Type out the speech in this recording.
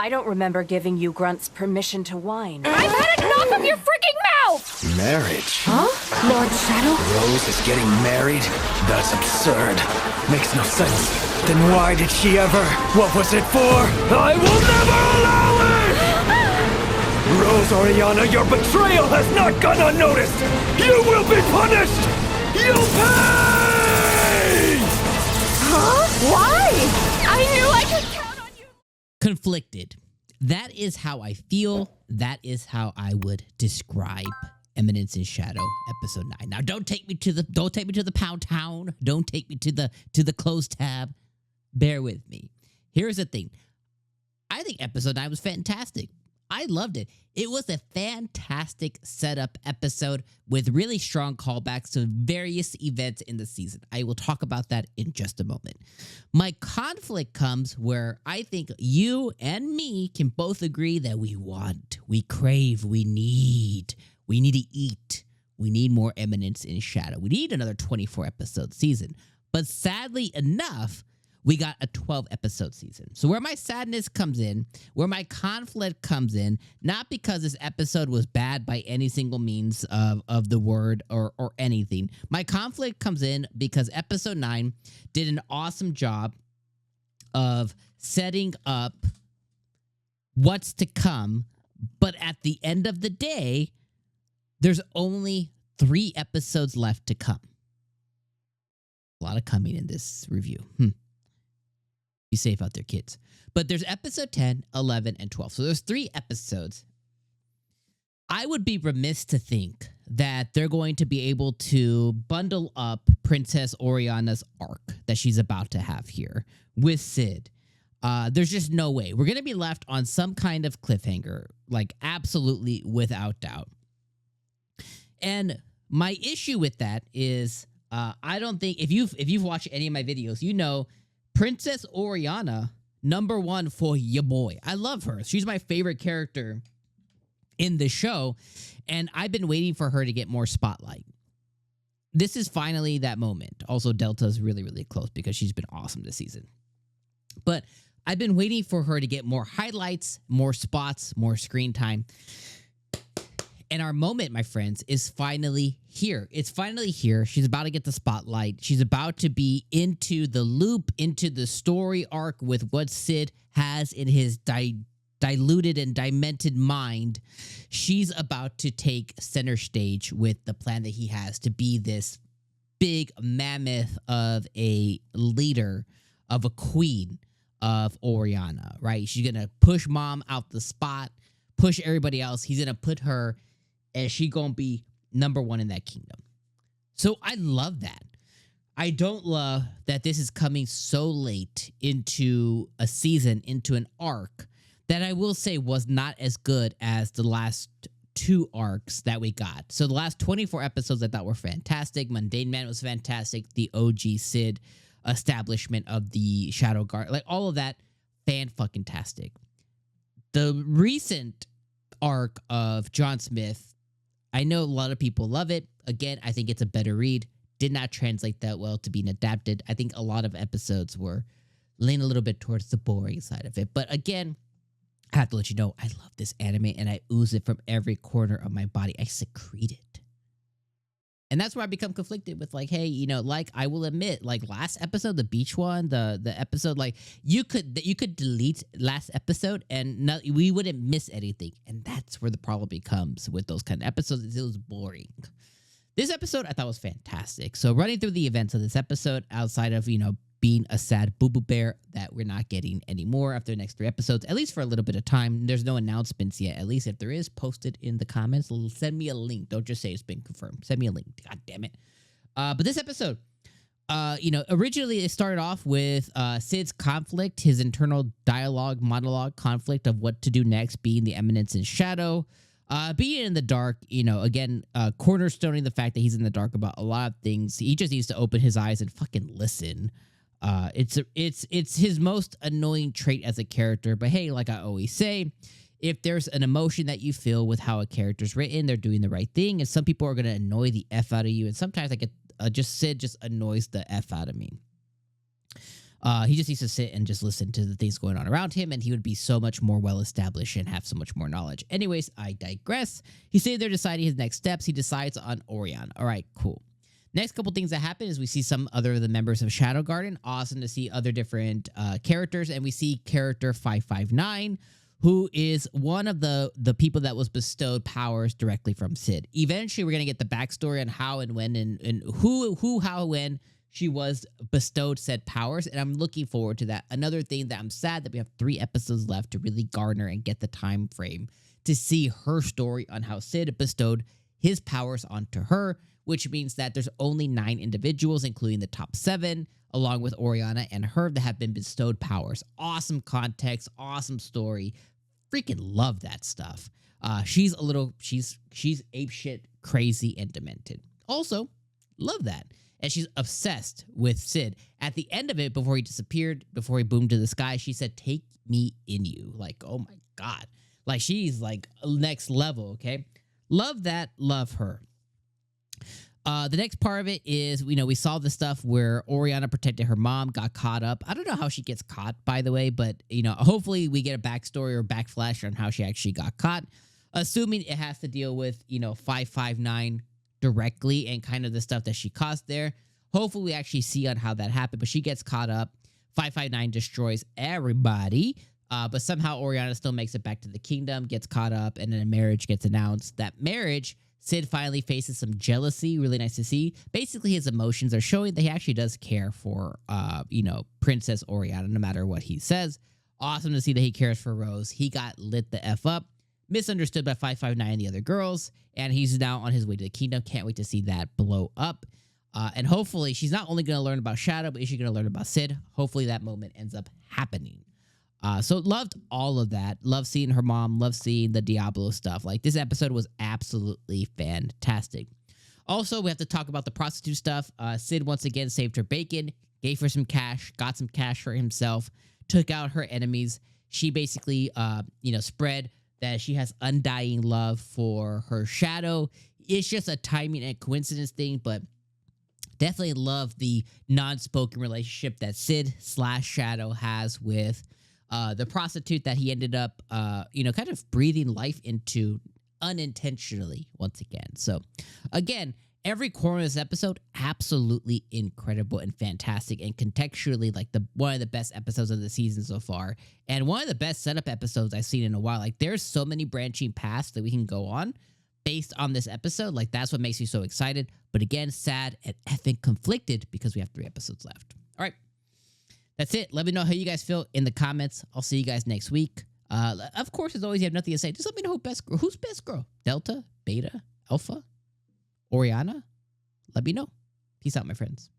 I don't remember giving you grunts permission to whine. I've had enough of your freaking mouth! Marriage? Huh? Lord Shadow? Rose is getting married? That's absurd. Makes no sense. Then why did she ever? What was it for? I will never allow it! Rose Oriana, your betrayal has not gone unnoticed! You will be punished! You'll pay! Huh? Why? I knew I could count on you! Conflicted. That is how I feel. That is how I would describe Eminence in Shadow, episode 9. Now, don't take me to the Pound Town. Don't take me to the closed tab. Bear with me. Here's the thing. I think episode 9 was fantastic. I loved it. It was a fantastic setup episode with really strong callbacks to various events in the season. I will talk about that in just a moment. My conflict comes where I think you and me can both agree that we want, we crave, we need to eat. We need more Eminence in Shadow. We need another 24-episode season. But sadly enough, we got a 12-episode season. So where my sadness comes in, where my conflict comes in, not because this episode was bad by any single means of the word or anything. My conflict comes in because episode 9 did an awesome job of setting up what's to come, but at the end of the day, there's only 3 episodes left to come. A lot of coming in this review. Be safe out there, kids. But there's episode 10, 11, and 12. So there's 3 episodes. I would be remiss to think that they're going to be able to bundle up Princess Oriana's arc that she's about to have here with Sid. There's just no way. We're going to be left on some kind of cliffhanger, like absolutely without doubt. And my issue with that is I don't think, if you've watched any of my videos, you know Princess Oriana, #1 for ya boy. I love her. She's my favorite character in the show, and I've been waiting for her to get more spotlight. This is finally that moment. Also, Delta's really, really close because she's been awesome this season. But I've been waiting for her to get more highlights, more spots, more screen time. And our moment, my friends, is finally here. It's finally here. She's about to get the spotlight. She's about to be into the loop, into the story arc with what Sid has in his diluted and demented mind. She's about to take center stage with the plan that he has to be this big mammoth of a leader, of a queen of Oriana, right? She's going to push mom out the spot, push everybody else. He's going to put her, and she gonna be #1 in that kingdom. So I love that. I don't love that this is coming so late into a season, into an arc, that I will say was not as good as the last 2 arcs that we got. So the last 24 episodes I thought were fantastic. Mundane Man was fantastic. The OG Sid establishment of the Shadow Guard, like all of that, fan-fucking-tastic. The recent arc of John Smith, I know a lot of people love it. Again, I think it's a better read. Did not translate that well to being adapted. I think a lot of episodes were leaning a little bit towards the boring side of it. But again, I have to let you know, I love this anime and I ooze it from every corner of my body. I secrete it. And that's where I become conflicted with, like, hey, you know, like, I will admit, like, last episode, the beach one, the episode, like, you could delete last episode and we wouldn't miss anything. And that's where the problem becomes with those kind of episodes. It was boring. This episode I thought was fantastic. So running through the events of this episode, outside of, you know, being a sad boo-boo bear that we're not getting anymore after the next 3 episodes, at least for a little bit of time. There's no announcements yet. At least if there is, post it in the comments. Send me a link. Don't just say it's been confirmed. Send me a link. God damn it. But this episode, you know, originally it started off with Sid's conflict, his internal monologue conflict of what to do next, being the Eminence in Shadow. Being in the dark, you know, again, cornerstoning the fact that he's in the dark about a lot of things. He just needs to open his eyes and fucking listen. It's his most annoying trait as a character. But hey, like I always say, if there's an emotion that you feel with how a character's written, they're doing the right thing. And some people are going to annoy the F out of you. And sometimes I get Sid just annoys the F out of me. He just needs to sit and just listen to the things going on around him, and he would be so much more well-established and have so much more knowledge. Anyways, I digress. He's sitting there deciding his next steps. He decides on Oriana. All right, cool. Next couple things that happen is we see some other of the members of Shadow Garden. Awesome to see other different characters, and we see character 559, who is one of the people that was bestowed powers directly from Sid. Eventually, we're going to get the backstory on how and when and who, how, when she was bestowed said powers, and I'm looking forward to that. Another thing that I'm sad that we have 3 episodes left to really garner and get the time frame to see her story on how Sid bestowed his powers onto her, which means that there's only 9 individuals, including the top 7, along with Oriana and her, that have been bestowed powers. Awesome context, awesome story. Freaking love that stuff. She's apeshit, crazy, and demented. Also, love that. And she's obsessed with Sid. At the end of it, before he disappeared, before he boomed to the sky, she said, "Take me in you." Like, oh my God. Like, she's like next level, okay? Love that. Love her. The next part of it is, we saw the stuff where Oriana protected her mom, got caught up. I don't know how she gets caught, by the way, but, hopefully we get a backstory or backflash on how she actually got caught. Assuming it has to deal with, 559 directly and kind of the stuff that she caused there. Hopefully we actually see on how that happened, but she gets caught up. 559 destroys everybody, but somehow Oriana still makes it back to the kingdom, gets caught up, and then a marriage gets announced. That marriage, Sid finally faces some jealousy. Really nice to see. Basically, his emotions are showing that he actually does care for, Princess Oriana, no matter what he says. Awesome to see that he cares for Rose. He got lit the F up. Misunderstood by 559 and the other girls, and he's now on his way to the kingdom. Can't wait to see that blow up. And hopefully, she's not only going to learn about Shadow, but she's going to learn about Sid. Hopefully, that moment ends up happening. So loved all of that. Love seeing her mom. Love seeing the Diablo stuff. Like, this episode was absolutely fantastic. Also, we have to talk about the prostitute stuff. Sid once again saved her bacon, gave her some cash, got some cash for himself, took out her enemies. She basically, spread that she has undying love for her Shadow. It's just a timing and coincidence thing, but definitely love the non-spoken relationship that Sid/Shadow has with the prostitute that he ended up, kind of breathing life into unintentionally once again. So, again, every corner of this episode, absolutely incredible and fantastic, and contextually, like one of the best episodes of the season so far, and one of the best setup episodes I've seen in a while. Like, there's so many branching paths that we can go on based on this episode. Like, that's what makes me so excited. But again, sad and effing conflicted because we have 3 episodes left. All right. That's it. Let me know how you guys feel in the comments. I'll see you guys next week. Of course, as always, you have nothing to say. Just let me know who's best girl. Delta, Beta, Alpha, Oriana? Let me know. Peace out, my friends.